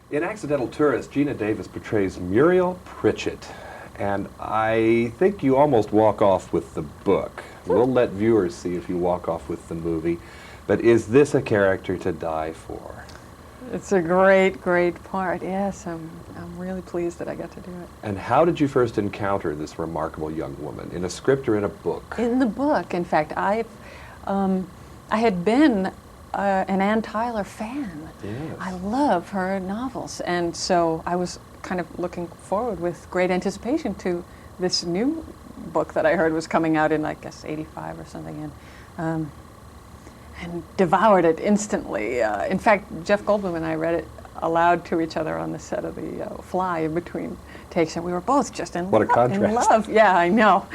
In Accidental Tourist, Geena Davis portrays Muriel Pritchett, and I think you almost walk off with the book. We'll let viewers see if you walk off with the movie, but is this a character to die for? It's a great, great part. Yes, I'm really pleased that I got to do it. And how did you first encounter this remarkable young woman? In a script or in a book? In the book, in fact, I had been an Ann Tyler fan. Yes. I love her novels, and so I was kind of looking forward with great anticipation to this new book that I heard was coming out in, I guess, '85 or something, and devoured it instantly. In fact, Jeff Goldblum and I read it aloud to each other on the set of The Fly in between takes, and we were both just in What a contrast. in love. Yeah, I know.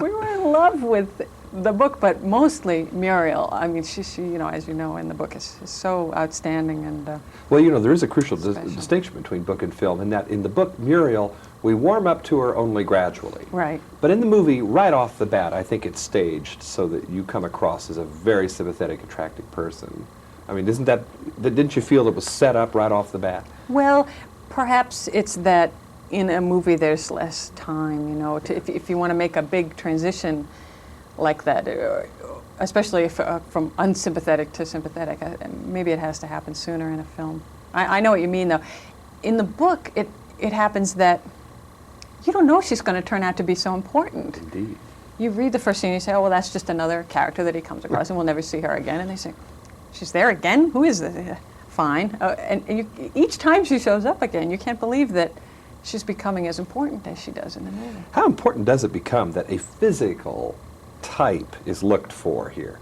We were in love with the book, but mostly Muriel. I mean, she you know, as you know, in the book is so outstanding and. Well, you know, there is a crucial special. distinction between book and film, in that in the book, Muriel, we warm up to her only gradually. Right. But in the movie, right off the bat, I think it's staged so that you come across as a very sympathetic, attractive person. I mean, didn't you feel it was set up right off the bat? Well, perhaps it's that in a movie there's less time, you know, if you want to make a big transition like that, especially if, from unsympathetic to sympathetic, maybe it has to happen sooner in a film. I know what you mean, though. In the book, it happens that you don't know she's going to turn out to be so important. Indeed. You read the first scene and you say, oh, well, that's just another character that he comes across and we'll never see her again. And they say, she's there again? Who is this? Fine. And each time she shows up again, you can't believe that she's becoming as important as she does in the movie. How important does it become that a physical type is looked for here?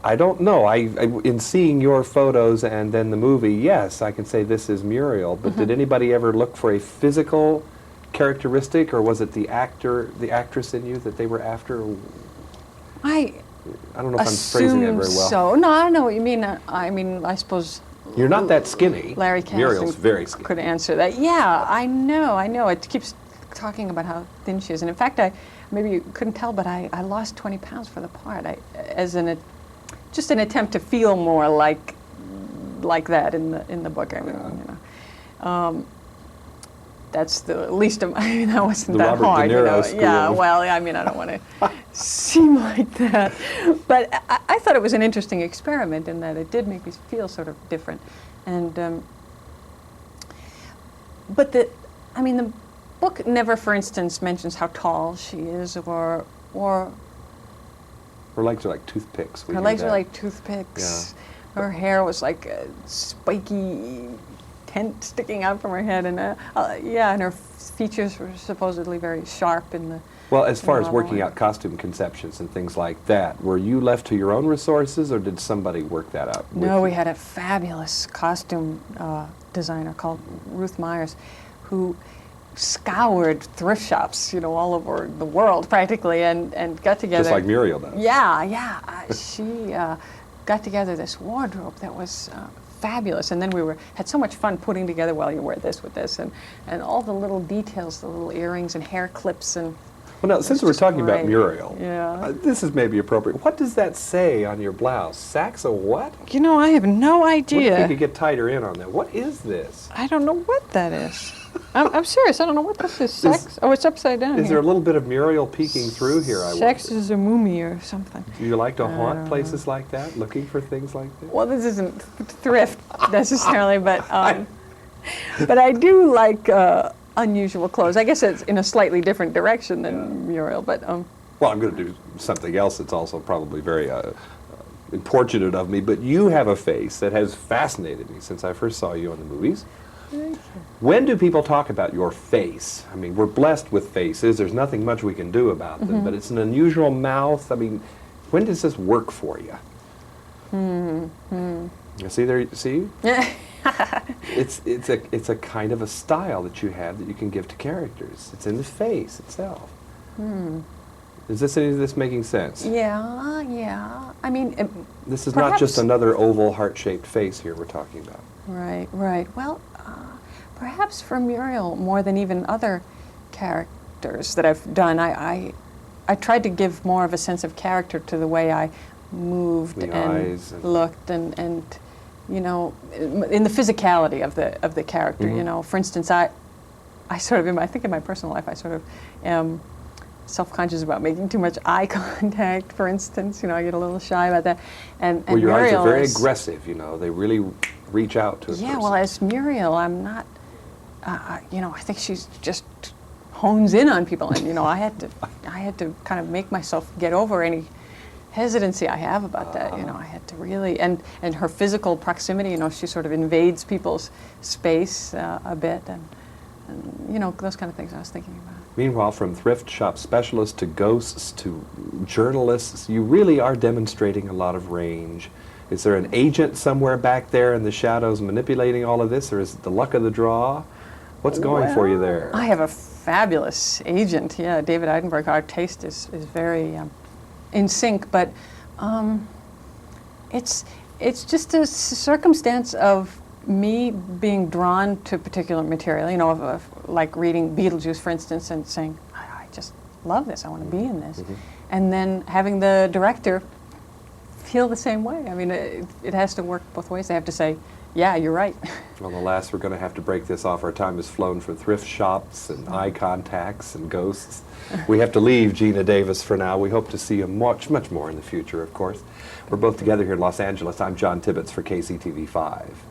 I don't know. In seeing your photos and then the movie, yes, I can say this is Muriel, but did anybody ever look for a physical characteristic, or was it the actress in you that they were after? I don't know if I'm phrasing that very well. So. No, I know what you mean. I suppose you're not that skinny. Larry Kasdan Muriel's very skinny. Could answer that. Yeah, I know. It keeps talking about how thin she is, and in fact, maybe you couldn't tell, but I lost 20 pounds for the part, just an attempt to feel more like that in the book. I mean, you know. That's the least of, I mean, that wasn't that hard, you know. Yeah, well, I mean, I don't want to seem like that. But I thought it was an interesting experiment in that it did make me feel sort of different. And, but the book never, for instance, mentions how tall she is or her legs are like toothpicks. Her legs are like toothpicks. Yeah. Her hair was like a spiky tent sticking out from her head, and and her features were supposedly very sharp in the. Well, as far as working out costume conceptions and things like that, were you left to your own resources, or did somebody work that out? No, we had a fabulous costume designer called Ruth Myers, who scoured thrift shops, you know, all over the world practically, and got together. Just like Muriel does. Yeah. She got together this wardrobe that was fabulous, and then we had so much fun putting together, well, you wear this with this, and all the little details, the little earrings and hair clips, and well, now, since we're talking about Muriel, yeah. This is maybe appropriate. What does that say on your blouse? Sacks of what? You know, I have no idea. What if you could get tighter in on that? What is this? I don't know what that is. I'm serious. I don't know what this is. Sex? Oh, it's upside down. Is there a little bit of Muriel peeking through here? Sex is a mummy or something. Do you like to haunt places like that, looking for things like that? Well, this isn't thrift necessarily, but I do like unusual clothes. I guess it's in a slightly different direction than Muriel, but. Well, I'm going to do something else that's also probably very importunate of me, but you have a face that has fascinated me since I first saw you in the movies. Thank you. When do people talk about your face? I mean, we're blessed with faces. There's nothing much we can do about them, but it's an unusual mouth. I mean, when does this work for you? You see there? See? It's a kind of a style that you have that you can give to characters. It's in the face itself. Is any of this making sense? Yeah. I mean, this is not just another oval heart-shaped face here we're talking about. Right. Well, perhaps for Muriel, more than even other characters that I've done, I tried to give more of a sense of character to the way I moved and looked, and you know, in the physicality of the character. You know, for instance, I sort of, I think in my personal life, I sort of am self-conscious about making too much eye contact, for instance. You know, I get a little shy about that. And Well, your eyes Muriel are very is, aggressive, you know. They really reach out to a yeah, person. well, as Muriel, I'm not, you know, I think she's just hones in on people. And, you know, I had to kind of make myself get over any hesitancy I have about that. You know, I had to really, and her physical proximity, you know, she sort of invades people's space a bit. And, you know, those kind of things I was thinking about. Meanwhile, from thrift shop specialists to ghosts to journalists, you really are demonstrating a lot of range. Is there an agent somewhere back there in the shadows manipulating all of this, or is it the luck of the draw? What's going for you there? I have a fabulous agent, yeah, David Eidenberg. Our taste is very in sync, but it's just a circumstance of me being drawn to particular material, you know, like reading Beetlejuice, for instance, and saying, I just love this, I want to be in this. And then having the director feel the same way. I mean, it has to work both ways. They have to say, yeah, you're right. Well, alas, we're going to have to break this off. Our time has flown for thrift shops and eye contacts and ghosts. We have to leave Geena Davis for now. We hope to see you much, much more in the future, of course. We're both together here in Los Angeles. I'm John Tibbetts for KCTV 5.